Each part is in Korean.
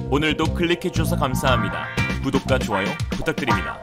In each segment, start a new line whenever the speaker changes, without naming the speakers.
오늘도 클릭해주셔서 감사합니다. 구독과 좋아요 부탁드립니다.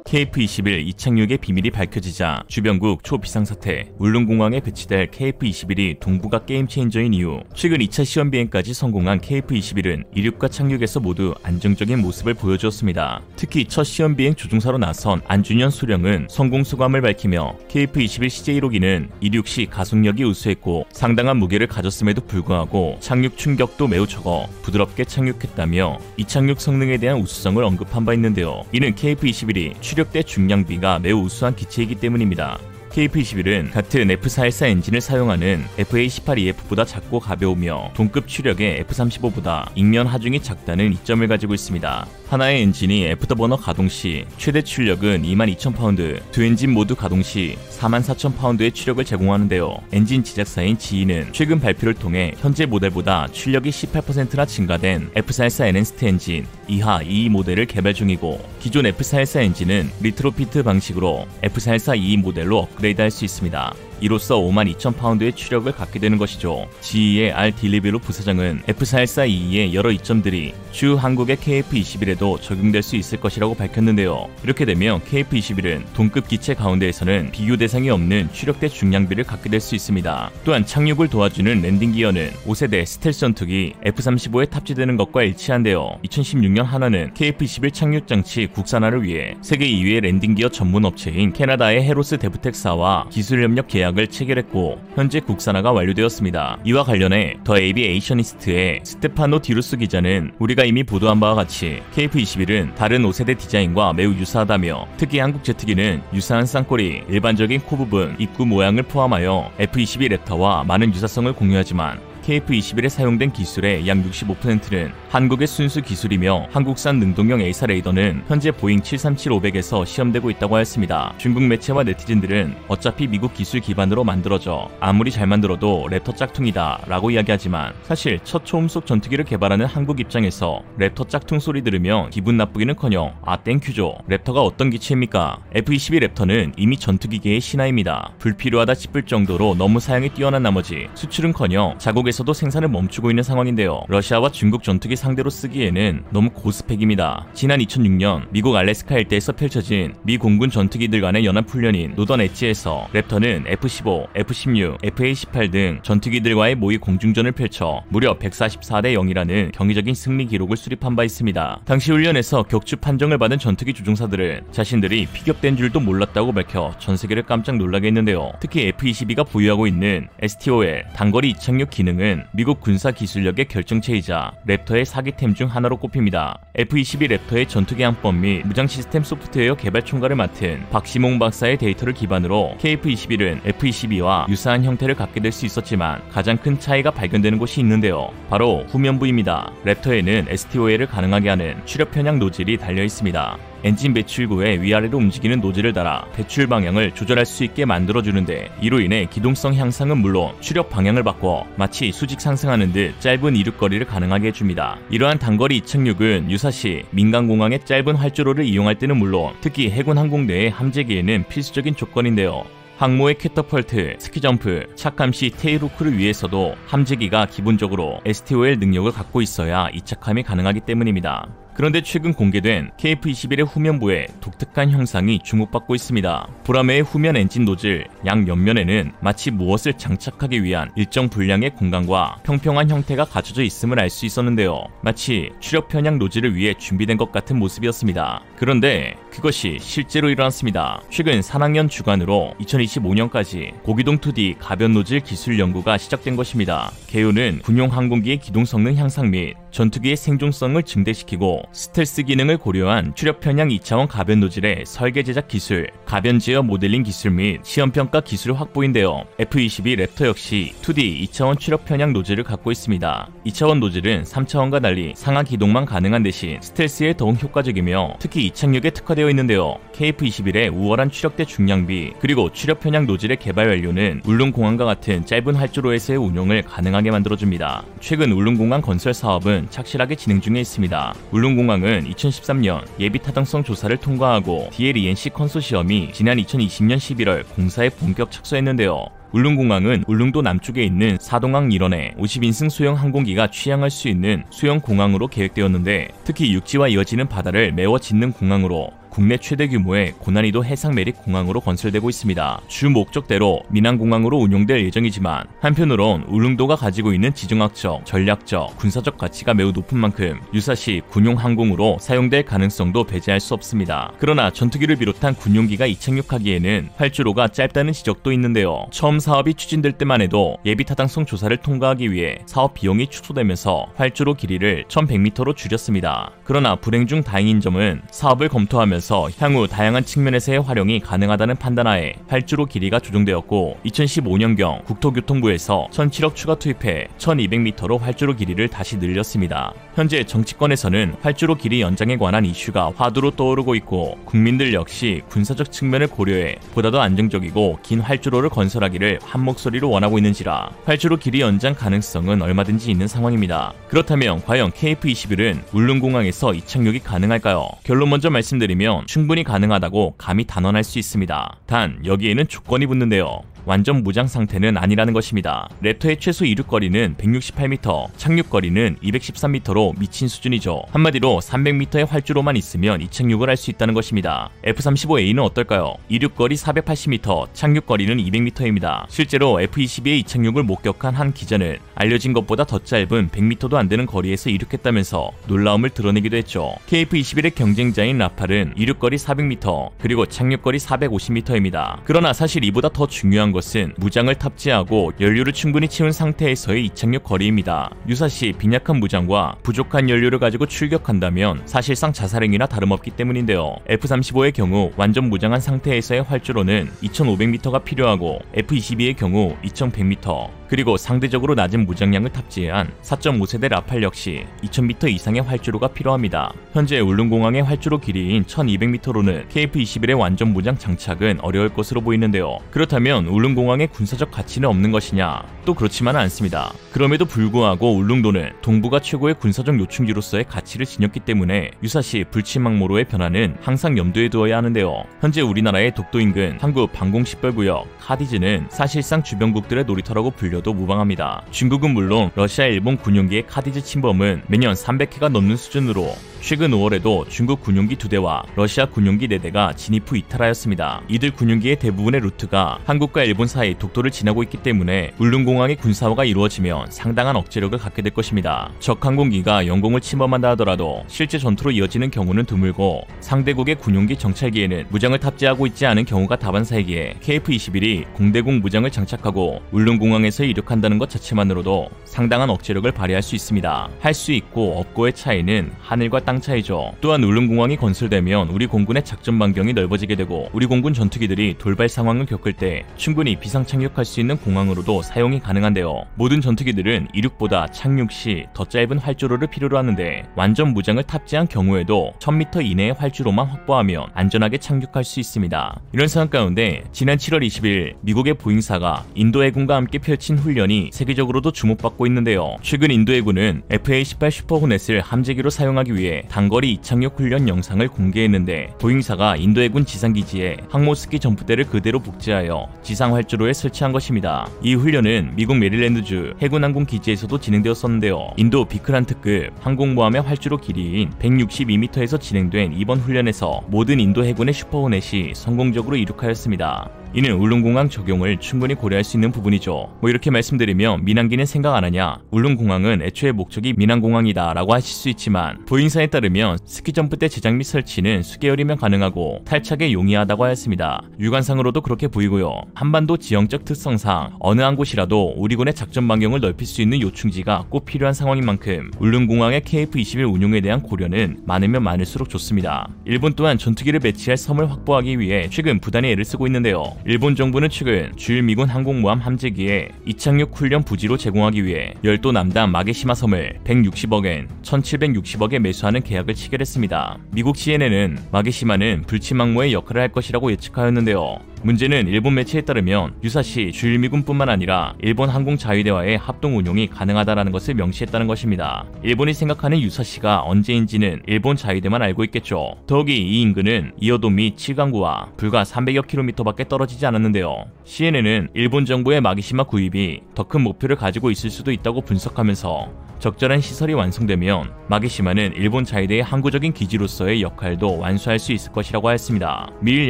KF-21 이착륙의 비밀이 밝혀지자 주변국 초비상사태, 울릉공항에 배치될 KF-21이 동북아 게임체인저인 이후 최근 2차 시험비행까지 성공한 KF-21은 이륙과 착륙에서 모두 안정적인 모습을 보여주었습니다. 특히 첫 시험비행 조종사로 나선 안준현 소령은 성공 소감을 밝히며 KF-21 CJ1호기는 이륙 시 가속력이 우수했고 상당한 무게를 가졌음에도 불구하고 착륙 충격도 매우 적어 부드럽게 착륙했다며 이착륙 성능에 대한 우수성을 언급한 바 있는데요. 이는 KF-21이 추력대 중량비가 매우 우수한 기체이기 때문입니다. KF-21은 같은 F414 엔진을 사용하는 FA-18EF보다 작고 가벼우며 동급 추력의 F-35보다 ing면 하중이 작다는 이점을 가지고 있습니다. 하나의 엔진이 애프터버너 가동 시 최대 출력은 22,000파운드, 두 엔진 모두 가동 시 44,000파운드의 추력을 제공하는데요. 엔진 제작사인 GE는 최근 발표를 통해 현재 모델보다 출력이 18%나 증가된 F414 엔핸스트 엔진 이하 22 모델을 개발 중이고, 기존 F414 엔진은 리트로피트 방식으로 F414 22 모델로 업그레이드할 수 있습니다. 이로써 52,000파운드의 추력을 갖게 되는 것이죠. GE의 R 딜리베로 부사장은 F414-22의 여러 이점들이 추후 한국의 KF-21에도 적용될 수 있을 것이라고 밝혔는데요. 이렇게 되면 KF-21은 동급 기체 가운데에서는 비교 대상이 없는 추력대 중량비를 갖게 될 수 있습니다. 또한 착륙을 도와주는 랜딩 기어는 5세대 스텔스 전투기 F-35에 탑재되는 것과 일치한데요. 2016년 한화는 KF-21 착륙 장치 국산화를 위해 세계 2위의 랜딩 기어 전문 업체인 캐나다의 헤로스 데브텍사와 기술 협력 계약 을 체결했고 현재 국산화가 완료되었습니다. 이와 관련해 더 에비에이셔니스트의 스테파노 디루스 기자는 우리가 이미 보도한 바와 같이 KF-21은 다른 5세대 디자인과 매우 유사하다며, 특히 한국 제트기는 유사한 쌍꼬리, 일반적인 코 부분, 입구 모양을 포함하여 F-22 랩터와 많은 유사성을 공유하지만 KF-21에 사용된 기술의 약 65%는 한국의 순수 기술이며 한국산 능동형 A사 레이더는 현재 보잉 737-500에서 시험되고 있다고 하였습니다. 중국 매체와 네티즌들은 어차피 미국 기술 기반으로 만들어져 아무리 잘 만들어도 랩터 짝퉁이다 라고 이야기하지만, 사실 첫 초음속 전투기를 개발하는 한국 입장에서 랩터 짝퉁 소리 들으며 기분 나쁘기는커녕 아 땡큐죠. 랩터가 어떤 기체입니까? F-22 랩터는 이미 전투기계의 신화입니다. 불필요하다 싶을 정도로 너무 사양이 뛰어난 나머지 수출은커녕 자국에서도 생산을 멈추고 있는 상황인데요. 러시아와 중국 전투기 상대로 쓰기에는 너무 고스펙입니다. 지난 2006년 미국 알래스카 일대에서 펼쳐진 미 공군 전투기들 간의 연합훈련인 노던 엣지에서 랩터는 F-15, F-16, FA-18 등 전투기들과의 모의 공중전을 펼쳐 무려 144대 0이라는 경이적인 승리 기록을 수립한 바 있습니다. 당시 훈련에서 격추 판정을 받은 전투기 조종사들은 자신들이 피격된 줄도 몰랐다고 밝혀 전세계를 깜짝 놀라게 했는데요. 특히 F-22가 보유하고 있는 STOL 단거리 이착륙 기능은 미국 군사 기술력의 결정체이자 랩터의 사기템 중 하나로 꼽힙니다. F-22 랩터의 전투기 항법 및 무장 시스템 소프트웨어 개발 총괄을 맡은 박시몽 박사의 데이터를 기반으로 KF-21은 F-22와 유사한 형태를 갖게 될 수 있었지만 가장 큰 차이가 발견되는 곳이 있는데요. 바로 후면부입니다. 랩터에는 STOL을 가능하게 하는 추력 편향 노즐이 달려 있습니다. 엔진 배출구에 위아래로 움직이는 노즐을 달아 배출 방향을 조절할 수 있게 만들어주는데, 이로 인해 기동성 향상은 물론 추력 방향을 바꿔 마치 수직 상승하는 듯 짧은 이륙거리를 가능하게 해줍니다. 이러한 단거리 이착륙은 유사시 민간공항의 짧은 활주로를 이용할 때는 물론 특히 해군 항공대의 함재기에는 필수적인 조건인데요. 항모의 캐터펄트, 스키점프, 착함시 테일호크를 위해서도 함재기가 기본적으로 STOL 능력을 갖고 있어야 이착함이 가능하기 때문입니다. 그런데 최근 공개된 KF-21의 후면부에 독특한 형상이 주목받고 있습니다. 보라매의 후면 엔진 노즐 양 옆면에는 마치 무엇을 장착하기 위한 일정 분량의 공간과 평평한 형태가 갖춰져 있음을 알 수 있었는데요. 마치 추력 편향 노즐을 위해 준비된 것 같은 모습이었습니다. 그런데 그것이 실제로 일어났습니다. 최근 산학연 주관으로 2025년까지 고기동 2D 가변 노즐 기술 연구가 시작된 것입니다. 개요는 군용 항공기의 기동 성능 향상 및 전투기의 생존성을 증대시키고 스텔스 기능을 고려한 추력 편향 2차원 가변 노즐의 설계 제작 기술, 가변 제어 모델링 기술 및 시험평가 기술 확보인데요. F-22 랩터 역시 2D 2차원 추력 편향 노즐을 갖고 있습니다. 2차원 노즐은 3차원과 달리 상하 기동만 가능한 대신 스텔스에 더욱 효과적이며 특히 이착륙에 특화되어 있는데요. KF-21의 우월한 추력대 중량비 그리고 추력 편향 노즐의 개발 완료는 울릉공항과 같은 짧은 활주로에서의 운용을 가능하게 만들어줍니다. 최근 울릉공항 건설 사업은 작업은 착실하게 진행 중에 있습니다. 울릉공항은 2013년 예비 타당성 조사를 통과하고 DLENC 컨소시엄이 지난 2020년 11월 공사에 본격 착수했는데요. 울릉공항은 울릉도 남쪽에 있는 사동항 일원에 50인승 소형 항공기가 취항할 수 있는 소형 공항으로 계획되었는데, 특히 육지와 이어지는 바다를 메워 짓는 공항으로 국내 최대 규모의 고난이도 해상 매립 공항으로 건설되고 있습니다. 주 목적대로 민항공항으로 운용될 예정이지만, 한편으론 울릉도가 가지고 있는 지정학적, 전략적, 군사적 가치가 매우 높은 만큼 유사시 군용 항공으로 사용될 가능성도 배제할 수 없습니다. 그러나 전투기를 비롯한 군용기가 이착륙하기에는 활주로가 짧다는 지적도 있는데요. 처음 사업이 추진될 때만 해도 예비 타당성 조사를 통과하기 위해 사업 비용이 축소되면서 활주로 길이를 1100m로 줄였습니다. 그러나 불행 중 다행인 점은 사업을 검토하면서 향후 다양한 측면에서의 활용이 가능하다는 판단하에 활주로 길이가 조정되었고, 2015년경 국토교통부에서 1007억 추가 투입해 1200m로 활주로 길이를 다시 늘렸습니다. 현재 정치권에서는 활주로 길이 연장에 관한 이슈가 화두로 떠오르고 있고, 국민들 역시 군사적 측면을 고려해 보다 더 안정적이고 긴 활주로를 건설하기를 한 목소리로 원하고 있는지라 활주로 길이 연장 가능성은 얼마든지 있는 상황입니다. 그렇다면 과연 KF-21은 울릉공항에서 이착륙이 가능할까요? 결론 먼저 말씀드리면 충분히 가능하다고 감히 단언할 수 있습니다. 단 여기에는 조건이 붙는데요. 완전 무장 상태는 아니라는 것입니다. 랩터의 최소 이륙거리는 168m, 착륙거리는 213m로 미친 수준이죠. 한마디로 300m의 활주로만 있으면 이착륙을 할 수 있다는 것입니다. F-35A는 어떨까요? 이륙거리 480m, 착륙거리는 200m입니다. 실제로 F-22의 이착륙을 목격한 한 기자는 알려진 것보다 더 짧은 100m도 안 되는 거리에서 이륙했다면서 놀라움을 드러내기도 했죠. KF-21의 경쟁자인 라팔은 이륙거리 400m, 그리고 착륙거리 450m입니다. 그러나 사실 이보다 더 중요한 것은 무장을 탑재하고 연료를 충분히 채운 상태에서의 이착륙 거리입니다. 유사시 빈약한 무장과 부족한 연료를 가지고 출격한다면 사실상 자살행위나 다름없기 때문인데요. F-35의 경우 완전 무장한 상태에서의 활주로는 2500m가 필요하고, F-22의 경우 2100m, 그리고 상대적으로 낮은 무장량을 탑재한 4.5세대 라팔 역시 2000m 이상의 활주로가 필요합니다. 현재 울릉공항의 활주로 길이인 1200m로는 KF-21의 완전 무장 장착은 어려울 것으로 보이는데요. 그렇다면 울릉공항의 군사적 가치는 없는 것이냐? 또 그렇지만은 않습니다. 그럼에도 불구하고 울릉도는 동북아 최고의 군사적 요충지로서의 가치를 지녔기 때문에 유사시 불치망모로의 변화는 항상 염두에 두어야 하는데요. 현재 우리나라의 독도 인근 한국 방공식별구역 카디즈는 사실상 주변국들의 놀이터라고 불려도 무방합니다. 중국은 물론 러시아, 일본 군용기의 카디즈 침범은 매년 300회가 넘는 수준으로 최근 5월에도 중국 군용기 2대와 러시아 군용기 4대가 진입 후 이탈하였습니다. 이들 군용기의 대부분의 루트가 한국과 일본 사이 독도를 지나고 있기 때문에 울릉공항의 군사화가 이루어지면 상당한 억제력을 갖게 될 것입니다. 적 항공기가 영공을 침범한다 하더라도 실제 전투로 이어지는 경우는 드물고, 상대국의 군용기 정찰기에는 무장을 탑재하고 있지 않은 경우가 다반사이기에 KF-21이 공대공 무장을 장착하고 울릉공항에서 이륙한다는 것 자체만으로도 상당한 억제력을 발휘할 수 있습니다. 할 수 있고 없고의 차이는 하늘과 땅 차이죠. 또한 울릉공항이 건설되면 우리 공군의 작전 반경이 넓어지게 되고, 우리 공군 전투기들이 돌발 상황을 겪을 때 충분히 비상 착륙할 수 있는 공항으로도 사용이 가능한데요. 모든 전투기들은 이륙보다 착륙 시 더 짧은 활주로를 필요로 하는데, 완전 무장을 탑재한 경우에도 1000m 이내의 활주로만 확보하면 안전하게 착륙할 수 있습니다. 이런 상황 가운데 지난 7월 20일 미국의 보잉사가 인도 해군과 함께 펼친 훈련이 세계적으로도 주목받고 있는데요. 최근 인도 해군은 FA-18 슈퍼호넷을 함재기로 사용하기 위해 단거리 이착륙 훈련 영상을 공개했는데, 보잉사가 인도 해군 지상기지에 항모스키 점프대를 그대로 복제하여 지상 활주로에 설치한 것입니다. 이 훈련은 미국 메릴랜드주 해군항공 기지에서도 진행되었었는데요. 인도 비크란트급 항공모함의 활주로 길이인 162m에서 진행된 이번 훈련에서 모든 인도 해군의 슈퍼호넷이 성공적으로 이륙하였습니다. 이는 울릉공항 적용을 충분히 고려할 수 있는 부분이죠. 이렇게 말씀드리면 민항기는 생각 안 하냐? 울릉공항은 애초에 목적이 민항공항이다 라고 하실 수 있지만, 보잉사에 따르면 스키점프대 제작 및 설치는 수개월이면 가능하고 탈착에 용이하다고 하였습니다. 육안상으로도 그렇게 보이고요. 한반도 지형적 특성상 어느 한 곳이라도 우리군의 작전 반경을 넓힐 수 있는 요충지가 꼭 필요한 상황인 만큼 울릉공항의 KF-21 운용에 대한 고려는 많으면 많을수록 좋습니다. 일본 또한 전투기를 배치할 섬을 확보하기 위해 최근 부단히 애를 쓰고 있는데요. 일본 정부는 최근 주일 미군 항공모함 함재기에 이착륙 훈련 부지로 제공하기 위해 열도 남단 마게시마 섬을 160억엔 1760억에 매수하는 계약을 체결했습니다. 미국 CNN은 마게시마는 불치망모의 역할을 할 것이라고 예측하였는데요. 문제는 일본 매체에 따르면 유사시 주일미군뿐만 아니라 일본 항공자위대와의 합동 운용이 가능하다라는 것을 명시했다는 것입니다. 일본이 생각하는 유사시가 언제인지는 일본 자위대만 알고 있겠죠. 더욱이 이 인근은 이오도 및 칠강구와 불과 300여 킬로미터밖에 떨어지지 않았는데요. CNN은 일본 정부의 마기시마 구입이 더 큰 목표를 가지고 있을 수도 있다고 분석하면서 적절한 시설이 완성되면 마기시마는 일본 자위대의 항구적인 기지로서의 역할도 완수할 수 있을 것이라고 했습니다. 미일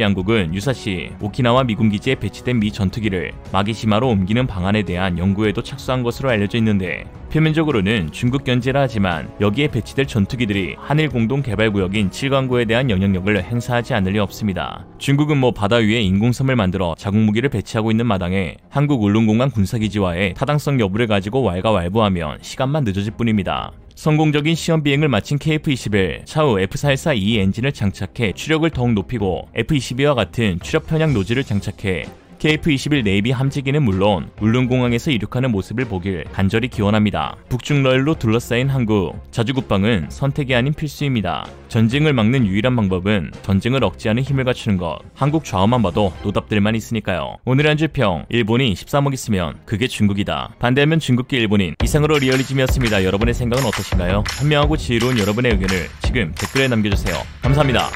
양국은 유사시 오키나와 미군 기지에 배치된 미 전투기를 마기시마로 옮기는 방안에 대한 연구에도 착수한 것으로 알려져 있는데, 표면적으로는 중국 견제라 하지만 여기에 배치될 전투기들이 한일 공동 개발 구역인 칠강구에 대한 영향력을 행사하지 않을 리 없습니다. 중국은 바다 위에 인공섬을 만들어 자국무기를 배치하고 있는 마당에 한국 울릉공항 군사기지와의 타당성 여부를 가지고 왈가왈부하면 시간만 늦어질 뿐입니다. 성공적인 시험 비행을 마친 KF-21, 차후 F-414E 엔진을 장착해 추력을 더욱 높이고 F-22와 같은 추력 편향 노즐을 장착해 KF-21 네이비 함재기는 물론 울릉공항에서 이륙하는 모습을 보길 간절히 기원합니다. 북중 러일로 둘러싸인 항구, 자주국방은 선택이 아닌 필수입니다. 전쟁을 막는 유일한 방법은 전쟁을 억제하는 힘을 갖추는 것. 한국 좌우만 봐도 노답들만 있으니까요. 오늘의 한 줄 평, 일본이 13억 있으면 그게 중국이다. 반대하면 중국계 일본인. 이상으로 리얼리즘이었습니다. 여러분의 생각은 어떠신가요? 현명하고 지혜로운 여러분의 의견을 지금 댓글에 남겨주세요. 감사합니다.